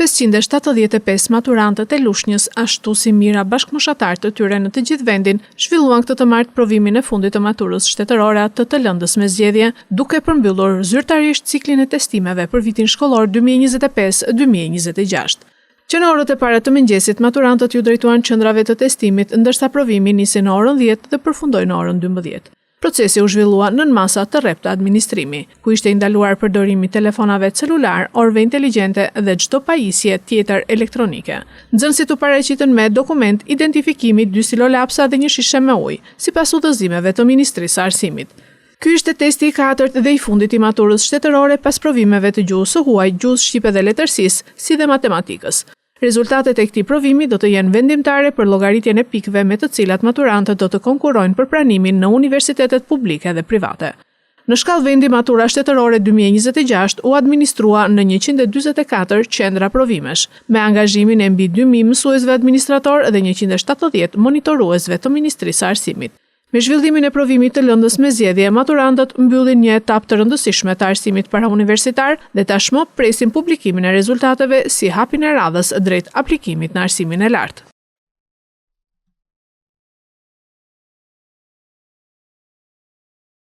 575 maturantët e Lushnjës, ashtu si mijëra bashkëmoshatar të tyre në të gjithë vendin, zhvilluan këtë të martë provimin e fundit të maturës shtetërore të të lëndës me zgjedhje, duke përmbyllur zyrtarisht ciklin e testimeve për vitin shkollor 2025-2026. Që në orët e para të mëngjesit, maturantët ju drejtuan qendrave të testimit, ndërsa provimi nisi në orën 10 dhe përfundoi në orën 12. Procesi u zhvillua nën masa të rreptë administrimi, ku ishte ndaluar përdorimi telefonave celular, orëve inteligjente dhe çdo pajisje tjetër elektronike. Nxënësit u paraqitën me dokument identifikimi, 2 silo lapsa dhe një shishe me ujë, sipas udhëzimeve të Ministrisë së Arsimit. Ky ishte testi i katërt dhe i fundit i maturës shtetërore pas provimeve të gjuhës së huaj, gjuhës shqipe dhe letërsisë, si dhe matematikës. Rezultatet e këtij provimi do të jenë vendimtare për llogaritjen e pikëve me të cilat maturantët do të konkurrojnë për pranimin në universitetet publike dhe private. Në shkallë vendi, matura shtetërore 2026 u administrua në 144 qendra provimesh, me angazhimin e mbi 2000 mësuesve administrator dhe 170 monitoruesve të Ministrisë së Arsimit. Me zhvillimin e provimit të lëndës me zgjedhje, maturantët mbyllin një etapë të rëndësishme të arsimit parauniversitar dhe tashmë presin publikimin e rezultateve si hapin e radhës drejt aplikimit në arsimin e lartë.